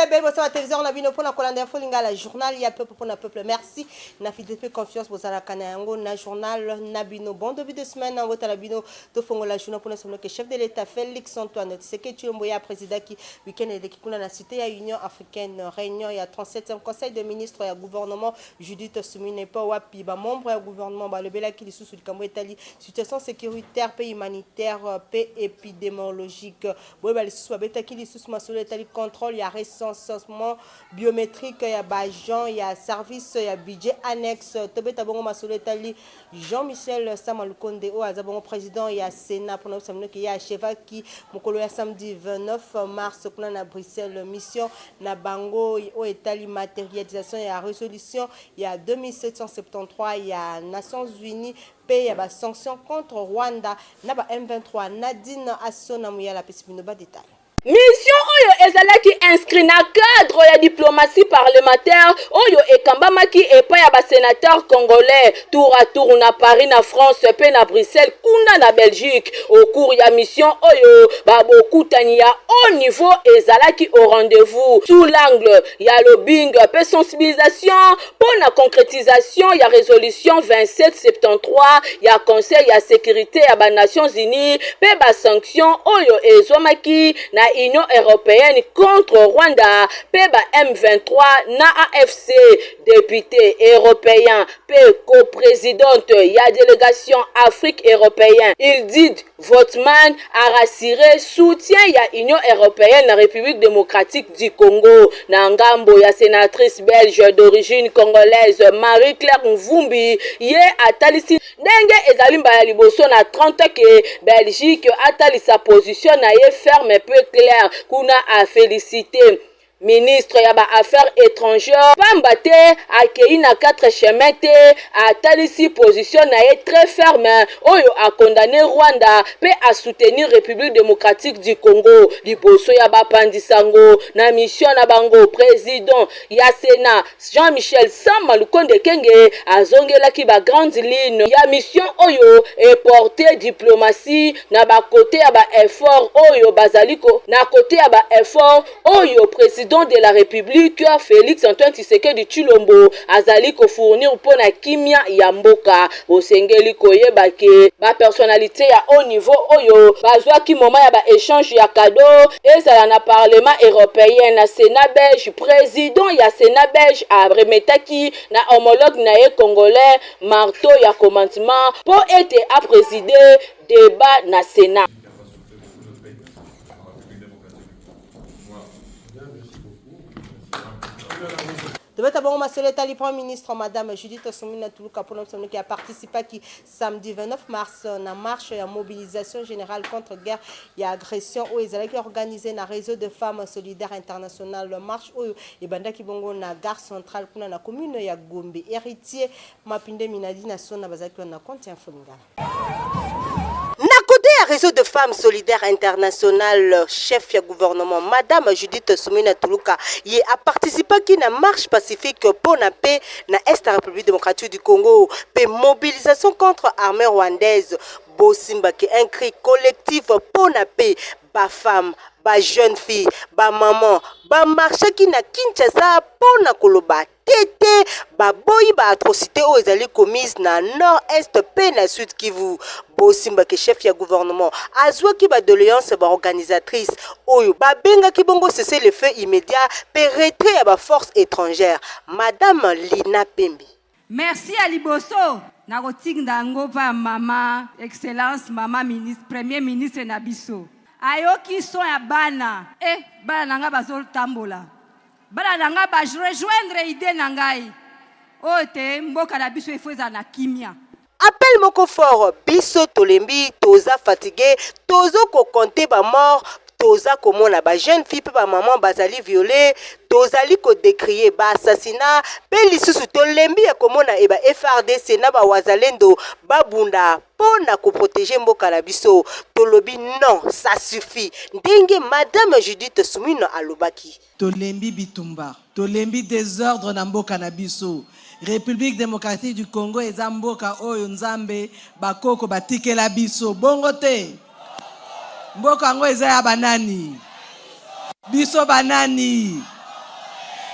belle bosse la télévision, on a vu nos points dans la folinga la journal, il y a peuple pour le peuple. Merci. Na fidélité confiance pour la Kanayango, na journal, na bino. Bon début de semaine, on vote à la bino de Fongo la journal pour nous que chef de l'État Félix Antoine Tshisekedi Tshilombo président qui week-end et qui kuna na cité à Union africaine réunion il y a 37e conseil de ministres et gouvernement Judith Soumine pas wapi ba membre du gouvernement ba le bela qui sous le Cameroun Italie situation sécuritaire paix humanitaire paix épidémiologique bo ba sous ba beta qui sous ma sur Italie contrôle il y a recensement biométrique il y a bagent il y a service il y a budget annexe tobeta bongo ma sur Italie Jean-Michel Samalukonde au azabongo président il y a Sénat pour nous savoir qu'il y a cheval qui mokolo ya samedi 29 mars kuna na Bruxelles mission na bango au Italie matérialisation et résolution il y a 2773 il y a Nations Unies paye ba sanctions contre Rwanda na ba M23 Nadine Assona muya la pesipino ba détail. Mission oyo ezalaki inscrit na cadre ya diplomatie parlementaire oyo ekambamaki epai ya ba sénateur congolais tour à tour na Paris na France pe na Bruxelles kuna na Belgique au cours ya mission oyo ba bokutani ya haut niveau ezalaki au rendez-vous sous l'angle ya lobbying pe sensibilisation pour la concrétisation ya résolution 2773 ya conseil ya sécurité ya ba Nations Unies pe ba sanction oyo ezomaki na Union européenne contre Rwanda, PEBA M23, na AFC, député européen, co-présidente, ya délégation Afrique européenne. Il dit, Votman a rassuré soutien ya Union européenne, la République démocratique du Congo, Nangambo, ya sénatrice belge d'origine congolaise, Marie-Claire Mvumbi, ye atalisi, Nenge ezalimba ya liboso na 30 ke Belgique atali sa position na ye ferme peu clair kuna a félicité ministre ya ba affaires étrangères Pambate akei na 4 chemins te atalisi position na ye très ferme oyo a condamné Rwanda pe a soutenir République démocratique du Congo liboso ya ba pandisango na mission na bango président ya Sénat Jean-Michel Samalukonde Kenge azongelaki ba grande ligne ya mission oyo et porter diplomatie na ba côté ya ba effort oyo bazaliko na côté ya ba effort oyo président de la République Félix Antoine Tshisekedi Tshilombo azali ko fournir pour na kimia ya mboka osengeli koyeba ke ba personnalité ya haut niveau oyo bazwa ki moment ya ba échange ya cadeau ezala na parlement européen na Sénat belge président ya Sénat belge abremetaki na homologue na ye congolais marteau ya commandement pour être à présider débat na Sénat. Devait d'abord ma Italie Premier ministre Madame Judith Soumine Tuluka qui a participé qui samedi 29 mars na marche et mobilisation générale contre guerre et agression où ils allaient organiser na réseau de femmes solidaires internationales le marche où et banda ki bongo na gare centrale kuna na commune ya Gombe héritier mapinde minadi na sona bazaki na compte infolinga. Réseau de femmes solidaires internationales, chef du gouvernement, Madame Judith Soumine Tuluka, y a participé à une marche pacifique pour la paix dans l'Est de la République démocratique du Congo, paix mobilisation contre l'armée rwandaise, Bosimba qui un cri collectif pour la paix, ba femme, ba jeune fille, ba maman, ba marché qui na Kinshasa pour la Koloba. Tété, ba boy ba atrocité aux alliés commises na nord-est pe na sud Kivu. Bosimba ke chef ya gouvernement azwa ki ba doléance ba organisatrice oyo ba benga ki bongo cesser le feu immédiat pe retrait ya ba force étrangère. Madame Lina Pembi. Merci à Liboso. Na kotinda ngo pa mama excellence mama ministre premier ministre na biso. Ayoki so ya bana bana nga bazol tambola. Bala nanga ba rejoindre idée nangai ote mboka na biso ifoza na kimia appel moko fort biso tolembi toza fatigué tozo ko compter ba mort toza komona ba jeune fille pe ba maman bazali violé tozali ko décrier ba assassinat pe lisusu tolembi ya komona e ba FRDC na ba wazalendo babunda pona ko protéger mboka na biso tolobi non ça suffit ndenge Madame Judith Soumine alobaki tolembi bitumba tolembi désordre na mboka na biso République démocratique du Congo eza mboka oyo nzambe bakoko batikela biso bongo te mboka ngo eza ya banani biso banani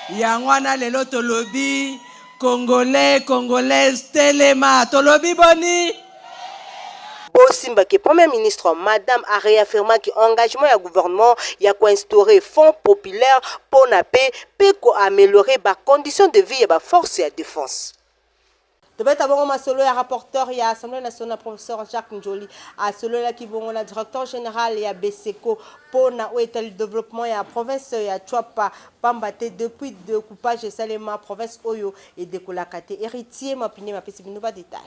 Yangwana lelo tolobi Congolais, Congolaises, Telema, tolobi boni. Bosimba que Premier ministre Madame a réaffirmé que l'engagement du gouvernement y a instauré fonds populaires pour la paix, pour améliorer les conditions de vie et les forces de défense. D'abord, le rapporteur de l'Assemblée nationale, professeur Jacques Njoli, celui qui est le directeur général de BCECO pour le développement de la province de Chouapa, Pambate depuis le coupage de Salema, province Oyo et de Kolakate. Héritier, ma opinion, ma petite détail.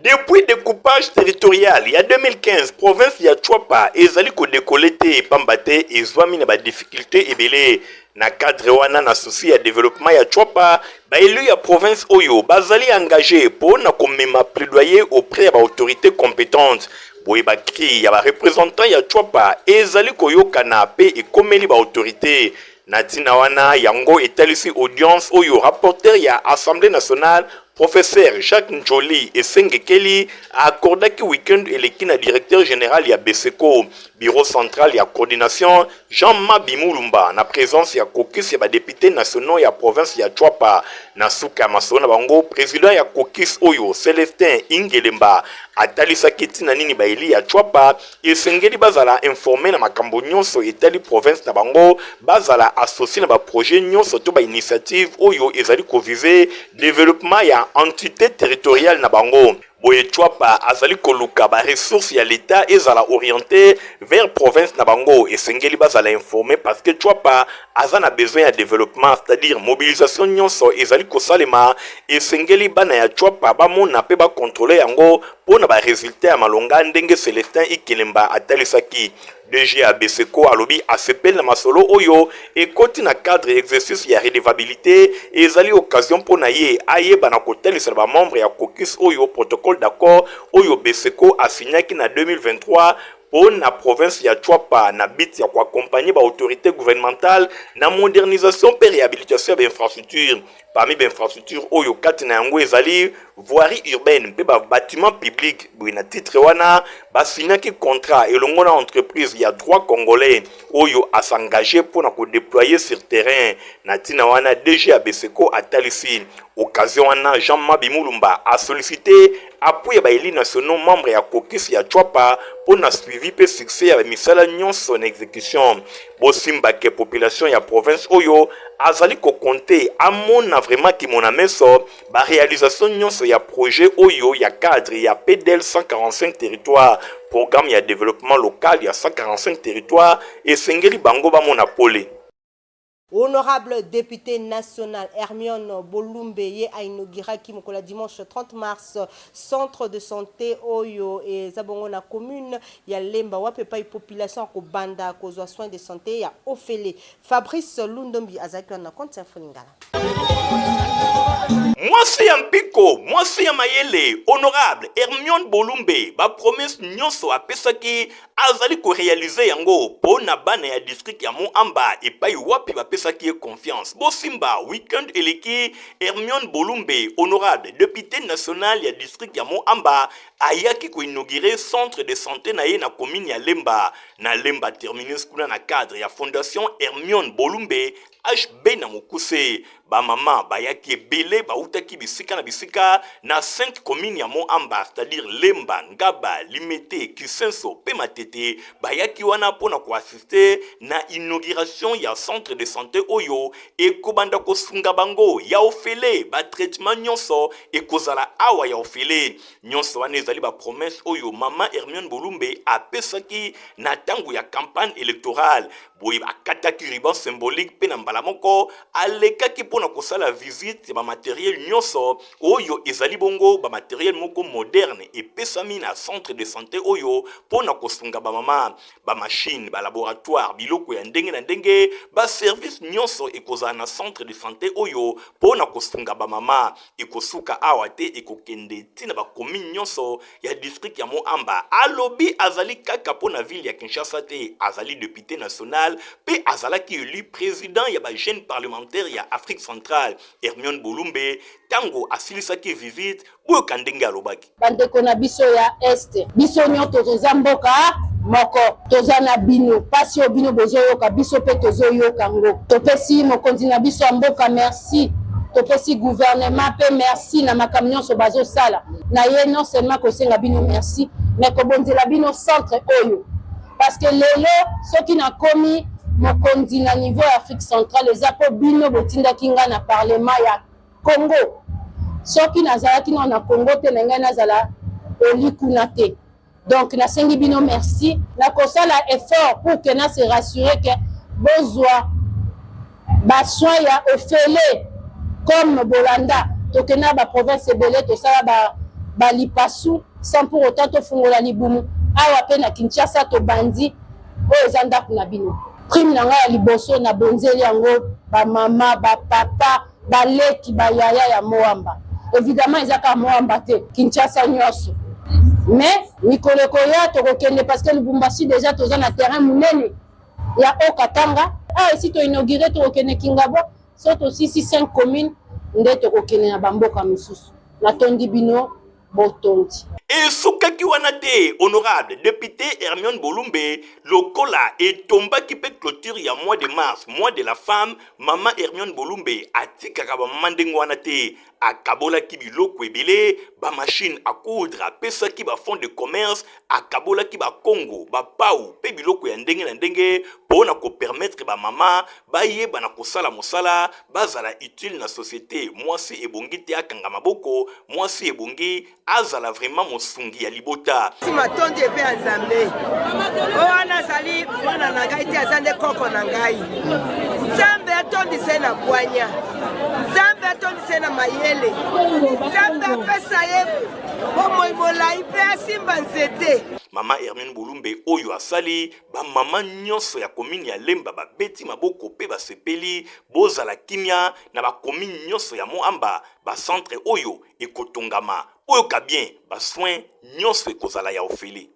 Depuis le découpage territorial, il y a 2015, province ya Chouapa, ezali ko décolleté Pambate et zwami na ba difficulté ebele na cadre wana na souci ya développement ya Chouapa, ba élu ya province Oyo bazali engagé pour na komema plaidoyer auprès de autorités compétentes. Boye ba cri ya ba représentant ya Chouapa ezali koyokana pe ekomeli ba autorité. Natina wana yango etalisi audience Oyo rapporteur ya Assemblée nationale Professeur Jacques Njoli et Sengekeli a accordé que week-end et na directeur général ya BCECO, bureau central ya coordination Jean-Mabi Mulumba, na présence ya caucus ya député nationaux ya province ya Chouapa, na suka masona bango président ya caucus Oyo Célestin Ingelemba atalisa kiti na nini baili ya Chouapa esengeli bazala informé na makambo nyonso etali province na bango bazala associé na ba projet nyonso to ba initiative Oyo ezali ko viser développement ya entité territoriale na bango. Boye Chouapa azali koluka ba ressources ya l'état ezala orienté vers province na bango et sengeli bazala informé parce que Chouapa azana besoin de développement, c'est-à-dire mobilisation nyonso ezali kosalema et sengeli bana ya Chouapa ba mona pe ba contrôler yango pona ba résultat ya malonga ndenge Célestin Ikelemba atalisaki. DG à BCECO alobi ACPL na masolo oyo et koti na cadre exercice ya redevabilité ezali occasion pona ye ayeba na kotelisa ba membre ya caucus oyo protocole d'accord oyo BCECO a signé na 2023 pour la province ya Chouapa na bit ya accompagner ba autorité gouvernementale na modernisation et réhabilitation des infrastructures. Parmi les infrastructures oyo kati na yango ezali voirie urbaine pe ba bâtiment public na titre wana ba signé ki contrat elongo na entreprise ya droit congolais oyo a s'engager pour na ko déployer sur terrain na tina wana DG ya BCECO atalisi occasion wana Jean-Mabi Mulumba a sollicité appui ba éli nationaux membres ya caucus ya Chouapa pour na suivi pe succès ya misala nyonso na exécution. Bosimba ke population ya province oyo azali ko compter amona vraiment ki mona meso ba réalisation nyonso ya projet oyo ya cadre ya PDL 145 territoires, programme ya développement local ya 145 territoires et sengeli bango ba mona pole. Honorable député national Hermione Bolumbe a inauguré le dimanche 30 mars centre de santé Oyo et Zabongo na commune ya Lemba wapepa population ko banda ko soins de santé ya Ofele. Fabrice Lundombi azaki na compte Folingala. Mwasi ya mpiko, mwasi ya mayele, honorable Hermione Bolumbe, ba promesse nyonso apesaki azali ko réaliser yango po na bana ya district ya Moamba epai wapi bapesaki ye confiance. Bosimba weekend eleki Hermione Bolumbe, honorable député national ya district ya Moamba ayaki ko inaugurer centre de santé na ye na commune ya Lemba. Na Lemba terminus kuna na cadre ya fondation Hermione Bolumbe HB na mokuse ba mama bayaki ebele bautaki bisika na bisika na 5 communes ya Moamba, c'est-à-dire Lemba, Ngaba, Limete, Kisenso, pe Matete bayaki wana pona ko assister na inauguration ya centre de santé oyo e kobanda ko sunga bango ya Ofele ba traitement nyonso e kozala awa ya Ofele nyonso wana ezali ba promesse oyo mama Hermione Bolumbe apesaki na tango ya campagne électorale. Boye akataki ruban symbolique pe na mbala moko alekaki pona kosala visite ba matériel nyonso oyo ezali bongo ba matériel moko moderne et pesami na centre de santé oyo pona kosunga ba mama ba machine ba laboratoire biloko ya ndenge na ndenge ba service nyonso ekozala na centre de santé oyo pona kosunga ba mama ekosuka awa te ekokende tina ba commune nyonso ya district ya Moamba. Alobi azali kaka pona ville ya Kinshasa te, azali député national pe azalaki élu président ya ba jeune parlementaire ya Afrique centrale. Hermione Bolumbe tango asilisaki visite boyo kandenge alobaki bandeko na biso ya este biso nyoto toza mboka moko tozana bino pasi o bino bozoyoka biso pe tozoyoka ngo topesi mokonzi na biso mboka merci topesi gouvernement pe merci na makambo nyonso bazosala na ye non seulement kosenga bino merci mais kobonzela bino centre oyo parce que lelo soki nakomi mokonzi na niveau ya Afrique centrale eza po bino botindaki nga na parlement ya Congo soki nazalaki na Congo te na ngai nazala olikuna te. Donc, na sengi bino merci. Na kosala effort pour que na se rassurer que bozwa baswa ya ofele comme Bolanda. Tokena ba province ebele to sala ba lipasu sans pour autant to fungola libumu. Awa pe na Kinshasa to bandi o ezanda kuna bino. Prime na nga ya liboso na bonzeli yango ba mama, ba papa, ba leki, ba yaya ya Moamba. Évidemment, ezaka Moamba te Kinshasa nyonso. Mais mikolo koya tokokende parce que Lubumbashi déjà toza na terrain munene ya Okatanga ici to inauguré tokokende Kingabo soto 5 communes nde tokokende na bamboka misusu na tondi bino botondi. Et soukaki wanate, honorable député Hermione Bolumbe, lokola et tomba qui peut clôture il y a mois de mars, mois de la femme, maman Hermione Bolumbe, atika kaba mandengo wanate, a kabola ki biloko ebele, ba machine à coudre, a pesa ki ba fond de commerce, a kabola ki ba Congo, ba pau, pe biloko ya ndenge na ndenge, pona ko permettre ba mama, ba ye bana kosala mosala, bazala utile na société, moi si ebongi te akanga maboko, moi si ebongi azala vraiment mosungi ya libota. Si matondi epe ya Nzambe owana azali mwana na ngai te aza nde koko na ngai Nzambe atondise na bwanya Nzambe atondise na mayele Nzambe apesa ye bomoi molai mpe asimba nzete. Mama Hermione Bolumbe oyo asali ba mama nyonso ya komini ya Lemba ba beti maboko pe ba sepeli bozala kimia na ba komini nyonso ya Moamba ba centre oyo ekotongama oyo ka bien ba soin nyonso ekozala ya ofeli.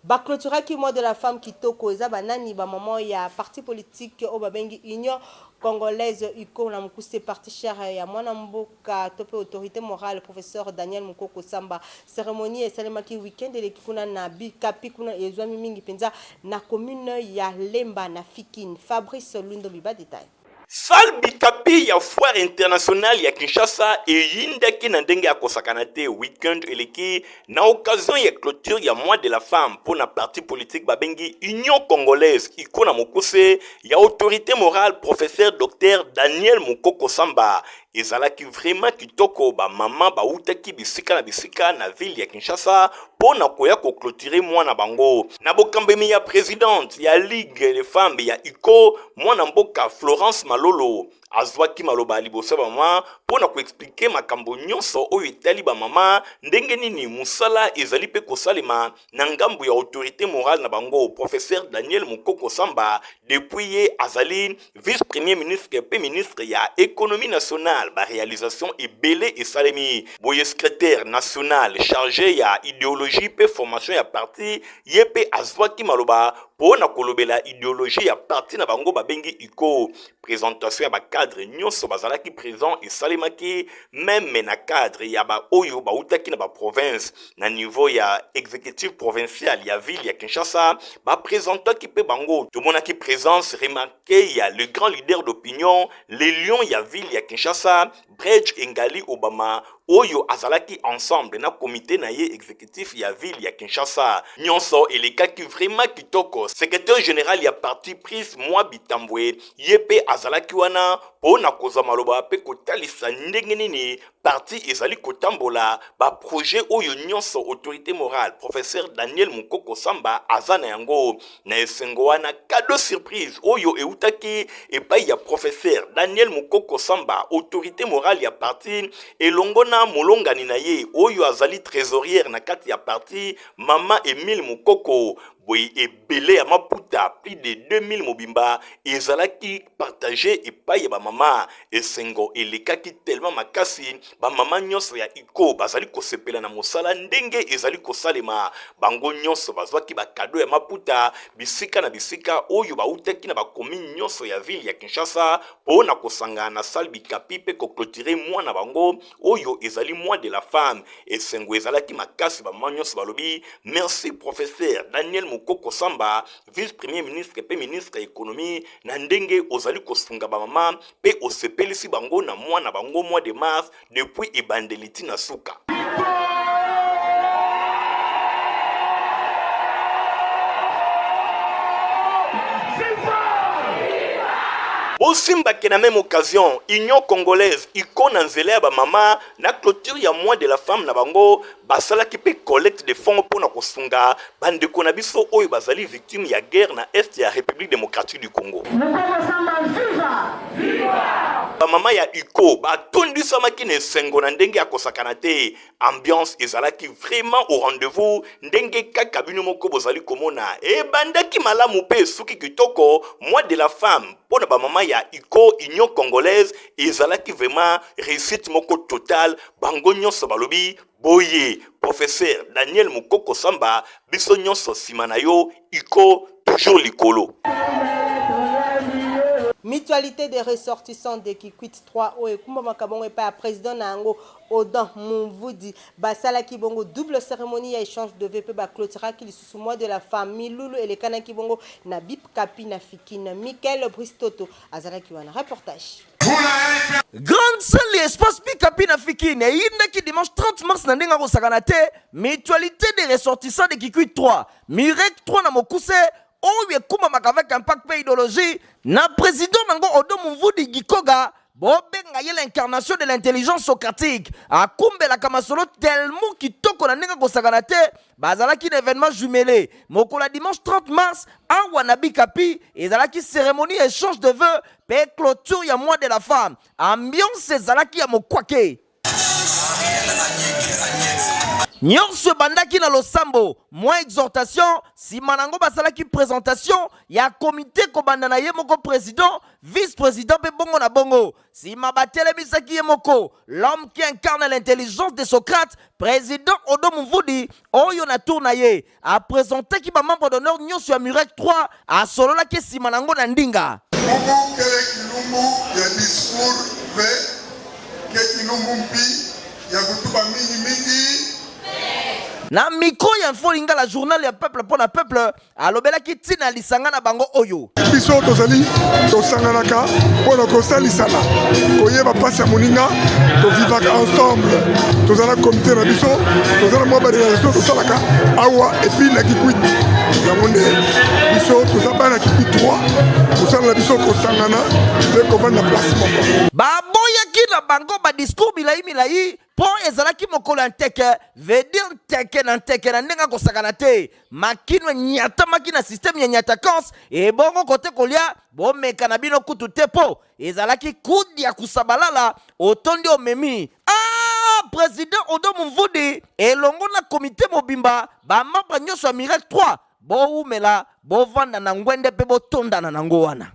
Baclotura qui mois de la femme qui toko eza banani ba maman ya parti politique au babengi Union Congolaise UCO na mukuse parti cher ya mwana mboka tope autorité morale professeur Daniel Mukoko Samba cérémonie et salemaki weekend le kifuna na bikapi kuna ezwami mingi penza na commune ya Lemba na Fikine. Fabrice Lundo biba détail. Sal bikapi ya foire internationale ya Kinshasa e yindaki na ndenge ya kosakana te weekend eleki na occasion ya clôture ya mois de la femme pour na parti politique babengi Union Congolaise ikona mokuse ya autorité morale professeur docteur Daniel Mukoko Samba ezalaki vraiment kitoko ba mama ba utaki bisika na ville ya Kinshasa pona koya ko clôturer mwana bango na bokambemi ya présidente ya ligue des femmes ya UCO mwana mboka Florence Malolo azwaki maloba liboso ba mama pona ko expliquer makambo nyonso oyo etali ba mama ndenge nini musala ezali pe kosalema na ngambu ya autorité morale na bango professeur Daniel Mukoko Samba depuis ye azali vice premier ministre pe ministre ya économie nationale ba réalisation ebele et salemi boye secrétaire national chargé ya idéologie pe formation ya parti yepe azwaki maloba pona kolobela idéologie ya parti na bango babengi UCO présentation ya ba cadre nyonso bazalaki présent et salemaki même na cadre ya ba oyo ba utaki na ba province na niveau ya exécutif provincial ya ville ya Kinshasa ba présentaki pe bango tomonaki présence remarquée ya le grand leader d'opinion les lions ya ville ya Kinshasa Bredge Engali Obama oyo azalaki ensemble na comité na ye exécutif ya ville ya Kinshasa nyonso elekaki vraiment kitoko secrétaire général ya parti prise moi bitambwe yepe azalaki wana pona koza maloba pe kotalisa ndenge nini parti ezali kotambola ba projet oyo nyonso autorité morale professeur Daniel Mukoko Samba azana yango na esengo wana cadeau surprise oyo eutaki epai ya professeur Daniel Mukoko Samba autorité morale ya parti elongona molongani na ye oyo azali trésorière na kati ya parti mama Emile Mukoko boye ebele ya maputa plus de 2000 mobimba ezalaki partagé epai ya bamama esengo elekaki tellement makasi bamama nyonso ya iko bazali kosepela na mosala ndenge ezali kosalema bango nyonso bazwaki bakado ya maputa bisika na bisika oyo bautaki na bakomi nyonso ya ville ya Kinshasa pona kosangana na salle bikapi pe koklotirer mwana bango oyo ezali mois de la femme esengo ezalaki makasi bamama nyonso balobi merci professeur Daniel Mukoko Samba vice-premier ministre pe ministre économie na ndenge ozali kosunga bamama pe osepelisi bango na mwana bango mois de mars depuis ebandeliti na suka. Osimba que na même occasion, Union congolaise, icône en zélé ba mama, na clôture ya mois de la femme na bango, basala ki pe collecte de fonds pour na kosunga, bande konabiso oyo bazali victime ya guerre na est ya République démocratique du Congo. Ba mama ya iko, ba tondi sama ki ne sengo na ndenge ya kosakana te, ambiance ezalaki vraiment au rendez-vous, ndenge kaka bino moko bozali komona, e bandaki malamu pe suki kitoko, mois de la femme, pour ba mama ya iko Union congolaise ezalaki vraiment réussite moko total bango nyonso balobi boye professeur Daniel Mukoko Samba biso nyonso simana yo iko toujours likolo. Mutualité des ressortissants de Kikwit 3 o ekumba makabongo epa ya président na yango Odan Mumvudi basala kibongo double cérémonie ya échange de VP ba clôtura ki lisusu mois de la femme Milulu elekana kibongo na Bip Kapi na Fikina Michael Bristoto azala ki wana reportage. Grande salle espace Bip Kapi na Fikina yinaki dimanche 30 mars na ndenga ko sakana te mutualité des ressortissants de Kikwit 3 Mirek 3 na Mokuse oye kuma avec impact pe idéologie na président nango Odo Mumvudi Gikoga bobenga ye l'incarnation de l'intelligence socratique akumbela kamasolo tellement kitoko na nenga kosakana te bazalaki événement jumelé mokola dimanche 30 mars awa na Bip Kapi ezalaki cérémonie échange de vœux pe clôture ya mois de la femme ambiance ezalaki ya mokwake nyonso bandaki na losambo moins exhortation simanango basalaki présentation ya comité kobanda na ye moko président vice-président pe bongo na bongo sima batelemisaki ye moko l'homme qui incarne l'intelligence de Socrate président Odo Mumvudi oyo na tour na ye a présenté ki ba membre d'honneur nyonso ya Murek 3 a solola ke simanango na ndinga Mungu kele kilumbu ya discours fait ke kilumbu mpi ya kutuba mingi na micro ya info lingala journal ya peuple pour la peuple alobelaki tina lisanga na bango oyo biso tozali tosanganaka mpona kosalisana koyeba pasi ya moninga tovivaka ensemble tozala komite na biso tozala mwa barealisation tosalaka awa epi na Kikwit yango nde biso toza bana Kikwit 3 kosala na biso kosangana mpe kovanda place moko baboyaki na bango badiscours milai po ezalaki mokolo ya nteke veut dire nteke na ndenga kosakana te makino nyatamaki na système ya nyatakance ebongo kote kolia bomeka na bino kutu te po ezalaki kudi ya kusabalala otondi omemi président Odo Mumvudi elongo na komite mobimba bamembre nyonso ya Murek 3 boumela bovanda na ngwende pe botondana nango wana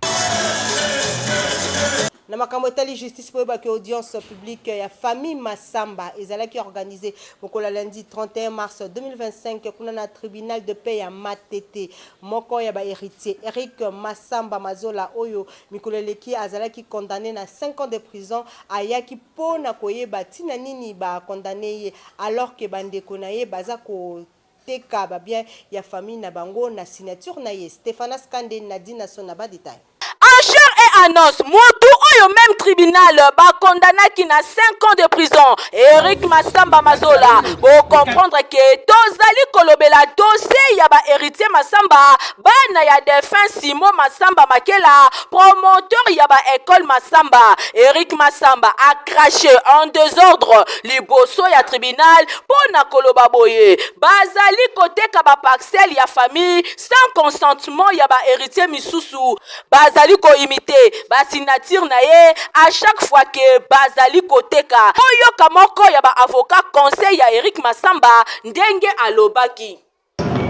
Na makambo etali justice pour ba audience publique ya famille Massamba ezalaki organisé mokola lundi 31 mars 2025 kuna na tribunal de paix ya Matete moko ya ba héritier Eric Massamba Mazola oyo mikoleleki azalaki condamné na 5 ans de prison ayaki pona koyeba tina nini ba condamné ye alors que bandeko na ye baza ko teka ba bien ya famille na bango na signature na ye Stéphane Skande Nadine Sonaba détail en chair et en os, Motu au même tribunal, ba condamné na 5 ans de prison. Eric Massamba Mazola, pour comprendre que tozali kolobela dossier ya ba héritier Massamba, bana ya défunt Simon Massamba Makela, promoteur ya ba école Massamba. Eric Massamba a craché en désordre liboso ya tribunal pour na koloba boye. Bazali côté ka ba parcelle ya famille sans consentement ya ba héritier misusu. Bazali ko imiter ba signature na ye à chaque fois que bazali koteka oyo kamoko ya ba avocat conseil ya Eric Massamba ndenge alobaki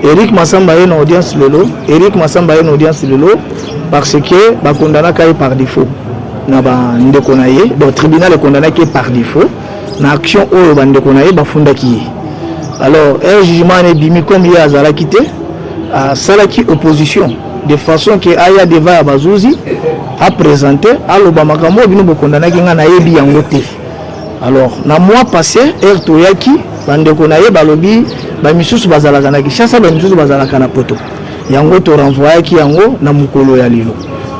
Eric Massamba est en audience lelo. Eric Massamba est en audience lelo parce que ba condamné par défaut. Na ba ndeko na ye, le tribunal est condamné par défaut. Na action oyo ba ndeko na ye ba funda ki. Alors, un jugement est bimi comme il y a Zala quitté à Salaki opposition de façon que Aya Deva Bazouzi a présenté à l'Obamakambo bino bo condamné ki nga na yebi yango te. Alors, na mois passé, Ertoyaki bandeko na ye balobi ba misusu bazalaka na Kinshasa ba misusu bazalaka na Poto. Yango to renvoyer ki yango na mukolo ya lelo.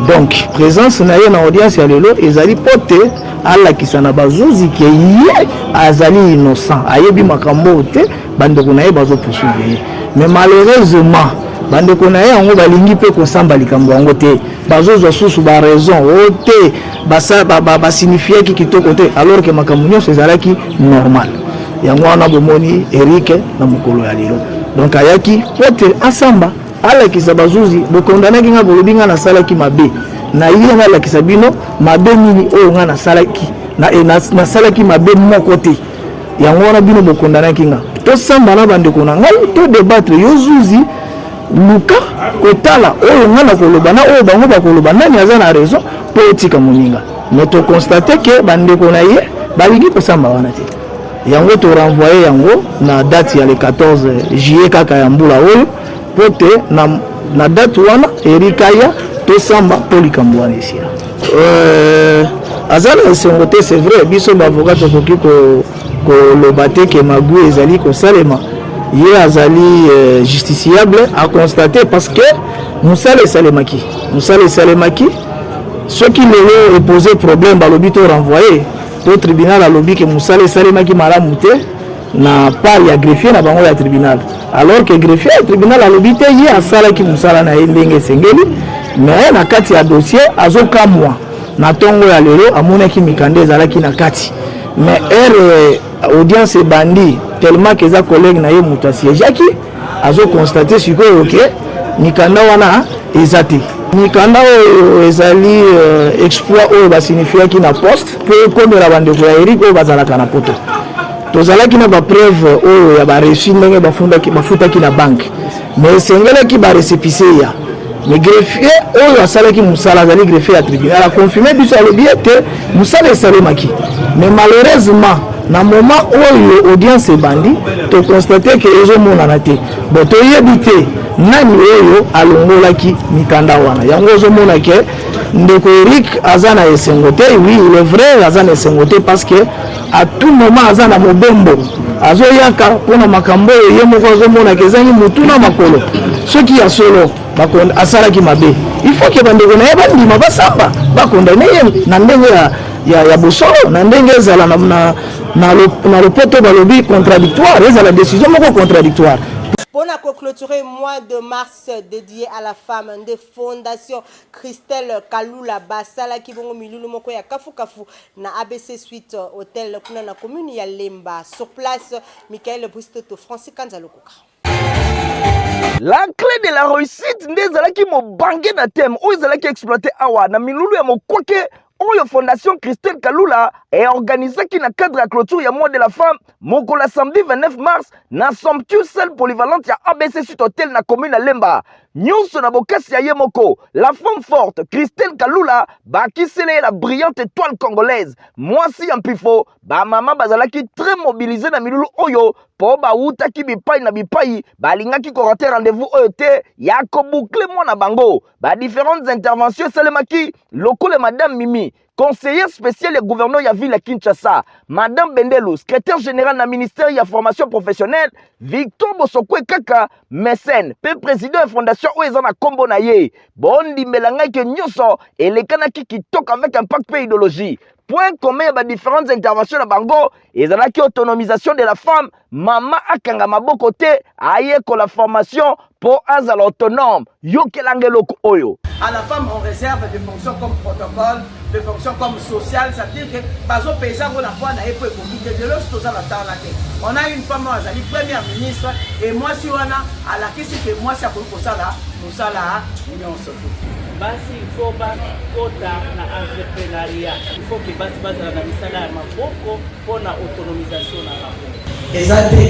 Donc, présence na ye na audience ya lelo ezali pote ala kisana Bazouzi ke ye azali innocent. Ayebi makambo te bandeko na ye bazo poursuivre. Mais malheureusement bandeko na ye yango balingi pe kosamba likambo yango te. Bazozo susu ba raison ote ba signifier ki kitoko te alors que makambo nyonso ezalaki normal. Yango wana bomoni Eric na mukolo ya lelo. Donc ayaki pote asamba ala kisabazuzi bo condamné ki nga bolobi nga na salaki mabe. Na yé nga la kisabino mabe nini oyo nga na salaki na salaki mabe moko te. Yango wana bino bo condamné ki nga. To samba na bandeko na ngai to débattre yozuzi luka kotala oyo nga na koloba na oyo bango ba koloba nani aza na raison po etika moninga. Mais to constater que bandeko na ye balingi ko samba wana te. Yango to renvoyer yango na date ya le 14 juillet kaka ya mbula oyo pote na date wana erikaya to samba polikambo wana ici. Azala sengote c'est vrai biso ba avocat to ko lobate ke magu ezali ko salema ye azali justiciable à constater parce que musale salemaki ce qui le posé problème balobi to renvoyer au tribunal à lobby que musale salemaki malamu te na pas ya greffier na bango ya tribunal alors que greffier ya tribunal a lobby te ye asala ki musala na ndenge sengeli mais na kati ya dossier azokamwa na tongo ya lelo amonaki mikande ezalaki na kati mais audience bandi tellement que za collègue na ye mutasi jaki azo constater sikoyo ke mikanda wana ezate mikanda oyo ezali exploit oyo ba signifia ki na poste pe komela bandeko ya Eric oyo bazalaka na Poto tozalaki na ba preuve oyo ya ba reçu ndenge bafutaki na banque mais sengelaki ba récépissé ya mais greffier oyo asalaki musala azali greffier ya tribunal a confirmé biso alobi ete musala esalemaki mais malheureusement na moment oyo audience bandi to constater que ezomonana te bo toyebi te nani oyo alongolaki mikanda wana yango ozomona ke ndeko Eric aza na esengo te oui il est vrai aza na esengo te parce que à tout moment aza na mobembo azoyaka mpona makambo oyo ye moko azomona ke ezangi mutu na makolo soki ya solo asalaki mabe il faut que bandeko na ye bandima basamba bakondane ye na ndenge ya bosolo na ndenge ezala na lopoto balobi contradictoire ezala décision moko contradictoire. Pour clôturer le mois de mars dédié à la femme de Fondation Christelle Kalula Basala qui vont milulu moko ya kafu na ABC Suite Hôtel kuna na commune ya Lemba. Sur place Michael Bristoto Francis Kanzalokoka. La clé de la réussite ndezalaki mo bange na thème o ezalaki exploiter awa na milulu ya mokwake oyo Fondation Christelle Kalula est organisée qui na cadre à clôture ya mois de la femme moko la samedi 29 mars na somptueuse salle polyvalente ya ABC Suite Hôtel na commune ya Lemba. Nyonso na bokasi ya ye moko la femme forte Christelle Kalula bakisele la brillante étoile congolaise mwasi ya mpifo ba mama bazalaki très mobilisé na milulu oyo po ba utaki bipai na bipai balingaki ko rater rendez-vous oyo te ya ko boucler mwana bango ba différentes interventions salemaki lokole madame Mimi conseillère spéciale et gouverneur ya ville à Kinshasa, Madame Bendelo, secrétaire général na ministère de la formation professionnelle, Victor Bosokwe Kaka, mécène, président de la fondation Oezana Kombo Naye, Bondi Melanga ke Nyoso, et les Kanaki qui toquent avec impact et idéologie. Point commun à différentes interventions de Bango, et la autonomisation de la femme, Mama Akanga Maboko te, aye ko la formation pour azal autonome, Yokelangelo Oyo. À la femme, on réserve des fonctions comme protocole, des fonctions comme sociales, c'est-à-dire que par exemple, paysan, on a de l'autre, on a une femme, elle est première ministre, et moi, si on a, à la question que moi, c'est pour ça là, nous ça là, on se trouve. Basi il faut pas kota na entrepreneuriat, il faut que basi basi na misala ya maboko pour na autonomisation na bango. Exactement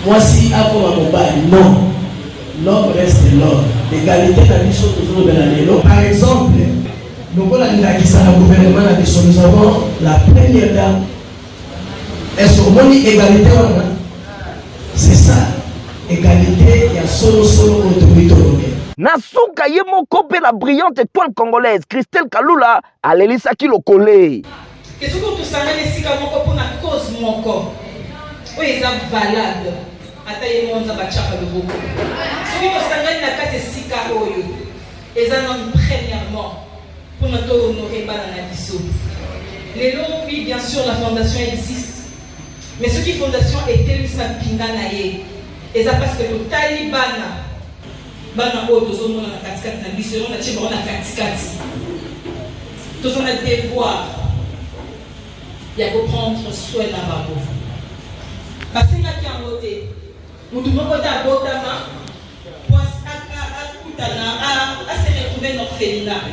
que Moi si avant ma mobile, non. L'homme reste l'homme. L'égalité dans les choses toujours de par exemple, nous avons le gouvernement, nous avons la première dame. Est-ce qu'on a égalité? C'est ça. Égalité, il y a solo autorité. Nasuka ye moko pe la brillante étoile congolaise Christelle Kalula alelisaki lokole. Que ce que tu savais les sika moko pour na cause moko. Oui, c'est valable. Ata ye monza bachaka de beaucoup. Ce que tu savais na kate sika oyo. Ezana premièrement pour notre honorer banana biso. Les longs, oui, bien sûr, la fondation existe. Mais ce qui fondation est telle que pinga na ye. Et ça parce que le Talibana bana o tozomona na katikati na biso na tsheba na katikati tozona devoir ya prendre soin na bango basengaki yango te mutu moko te abotama po akutana ase retrouver notre orphelinat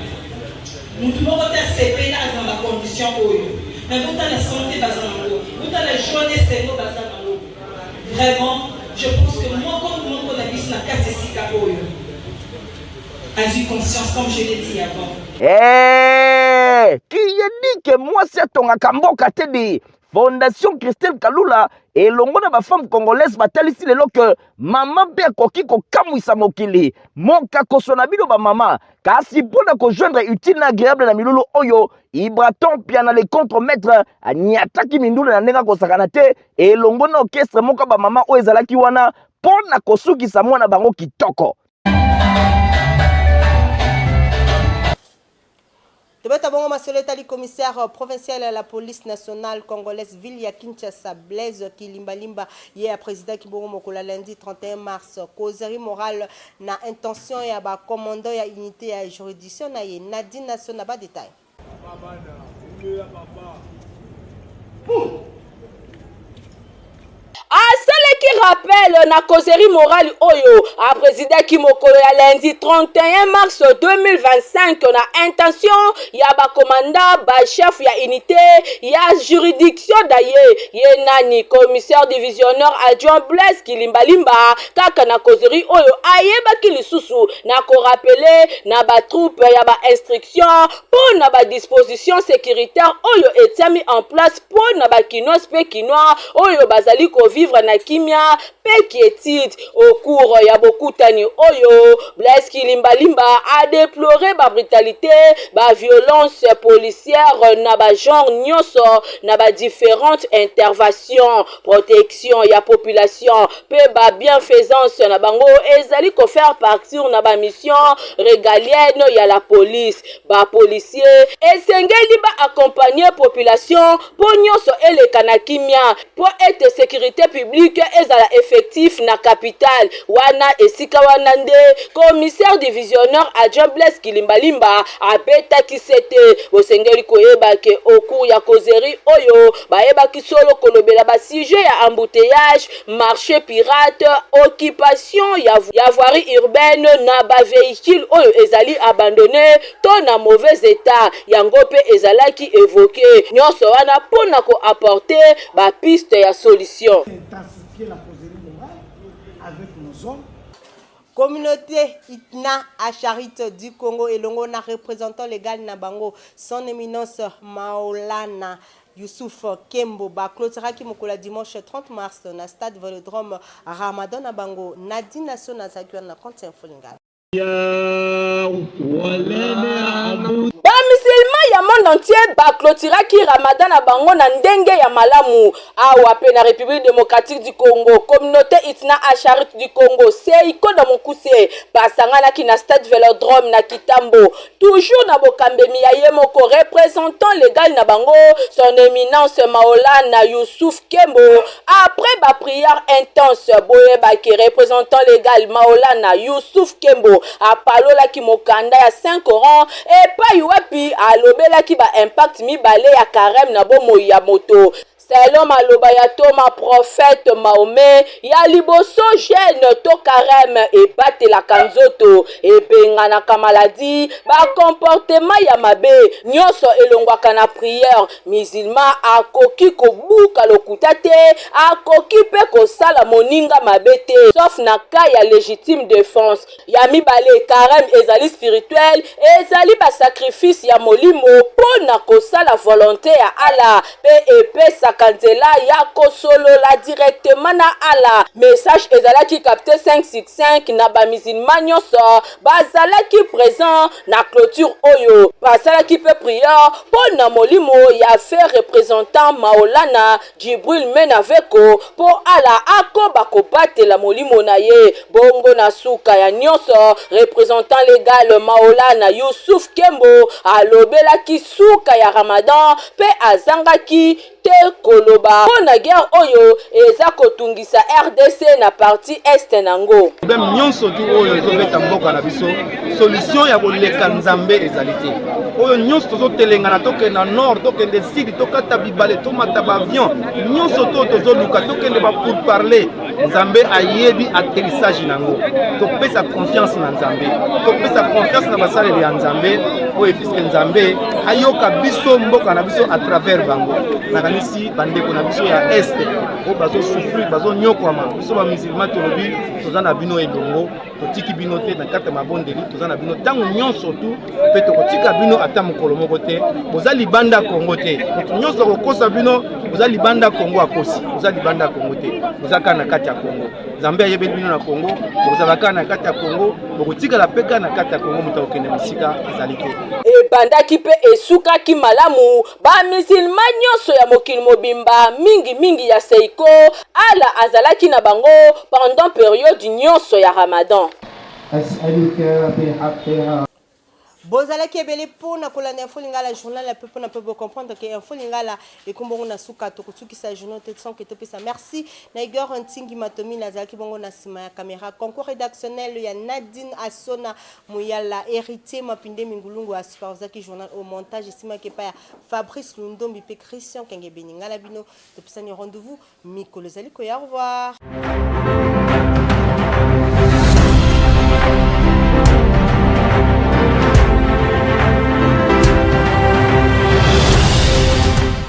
mutu moko te asepela aza na bacondition oyo na buta la santé baza nango buta la journée sengo baza nango. Vraiment, je pense que moi comme moko na biso na kati esika oyo a eu conscience, comme je l'ai dit avant. Qui a dit que moi c'est ton akamboka te di Fondation Christelle Kalula et l'ongona ba femme congolaise batalisi lelo que maman pe koki ko kamwisa mokili moka kosona bino ba mama kasi pona ko joindre utile na agréable na milulu oyo Ibraton pia na le contre-maître anyataki mindulu na ndenga kosakana te et l'ongona orchestre moka ba mama o ezalaki wana pona kosukisa mwana bango kitoko. Tobeta bongo masoleta li commissaire provincial à la police nationale congolaise ville ya Kinshasa Blaise Kilimbalimba hier président Kibongo Mokola lundi 31 mars causerie morale na intention ya ba commandant ya unité ya juridiction na ye Nadine Nassona ba détail. Asaleki rappel na causerie morale oyo a président Kimokolo ya lundi 31 mars 2025 na intention ya ba commandant ba chef ya unité ya juridiction d'ailleurs ye nani commissaire divisionnaire adjoint Blaise Kilimbalimba kaka na causerie oyo ayebaki lisusu na ko rappeler na ba troupe ya ba instruction pour na ba disposition sécuritaire oyo etiami en place pour na ba kinos pe kinois oyo bazali ko vivre na kimia pe quiétude au cours ya bokutani oyo Blaise Kilimbalimba a déploré ba brutalité ba violence policière na ba genre nyonso na ba différentes interventions protection ya population pe ba bienfaisance na bango ezali ko faire partir na ba mission régalienne ya la police ba policier esengeli ba accompagner population pour nyonso eleka na kimia pour être sécurité publique ezala effectif na capitale wana esika wana nde commissaire divisionnaire adjoint Blaise Kilimbalimba abetaki sete bosengeli koyeba ke au cours ya causerie oyo bayebaki solo kolobela ba sujet ya embouteillage marché pirate occupation ya voirie urbaine na ba véhicule oyo ezali abandonné to na mauvais état yango pe ezalaki évoqué nyonso wana pona ko apporter ba piste ya solution. La causerie morale avec nos hommes. Communauté Itna Acharite du Congo et Longo na représentant légal na bango son éminence Maolana Youssouf Kembo Baklotera qui mokola dimanche 30 mars na stade Vélodrome Ramadan na bango Nadine Nassona zakwa na compte infolinga. Musulman ya monde entier baklotiraki Ramadan na bango na ndenge ya malamu awa pe na République démocratique du Congo communauté Itna Acharite du Congo seiko na mokuse basanganaki na stade Vélodrome na Kitambo toujours na bokambemi ya ye moko représentant légal na bango son éminence Maolana Youssouf Kembo après ba prière intense boyeba ki représentant légal Maolana Youssouf Kembo apalola ki mokanda ya 5 rangs et pa yuapi alobela ki ba impact mibale ya carême na bomo ya moto selon maloba ya Thomas prophète Mahomet ya liboso jeune to carême ebatelaka nzoto ebenganaka maladi ba comportement ya mabe nyonso elongwaka na prière musulman akoki kobuka lokuta te akoki pe kosala moninga mabe te sauf na cas ya légitime défense ya mibale carême ezali spirituel ezali ba sacrifice ya molimo pona kosala volonté ya ala pe epesaka nzela ya kosolola directement na ala message ezalaki capté 565 na ba musulman nyonso bazalaki présent na clôture oyo basalaki pe prière pona molimo ya fait représentant Maolana Djibril Menaveko po ala akoba kobatela molimo na ye bongo na suka ya nyonso représentant légal Maolana Youssouf Kembo alobelaki suka ya Ramadan pe azangaki te koloba pona guerre oyo eza kotungisa RDC na partie est nango problème nyonso tu oyo ezobeta mboka na biso solution ya koleka nzambe ezali te oyo nyonso tozotelengana tokenda nord tokende sud tokata bibale tomata bavion nyonso to tozoluka tokende bapourparler nzambe ayebi atterrissage nango topesa confiance na nzambe topesa confiance na basaleli ya nzambe oyo puisque nzambe ayoka biso mboka na biso à travers bango nakanisi bandeko na biso ya este oyo bazosouffrir bazonyokwama biso bamusulman tolobi toza na bino elongo totiki bino te na kati ya mabondeli toza na bino ntango nyonso tu mpe tokotika bino ata mokolo moko te boza libanda kongo te moto nyonso akokosa bino boza libanda kongo akosi boza libanda kongo te boza kaka na kati ya kongo nzambe ayebeli bino na kongo bokozala kaka na kati ya kongo bokotikala mpe kaka na kati ya kongo moto akokende mosika ezali te ebandaki mpe esukaki malamu bamusulman nyonso ya mokili mobimba mingi ya seiko ala azalaki na bango pendant période nyonso ya Ramadan. bozalaki ebele mpona kolanda info lingala journal ya pepo na pe comprendre que info lingala ekombongo na suka tokosukisa journal te sans que topesa merci na Igor Ntingi Matomi nazalaki bongo na sima ya caméra concours rédactionnel ya Nadine Asona Muyala héritier Mapinde Mingulungu a supervisaki journal au montage sima ke pa ya Fabrice Lundombi pe Christian Kenge Beningala bino topesa ni rendez-vous mikolo zali ko ya au revoir.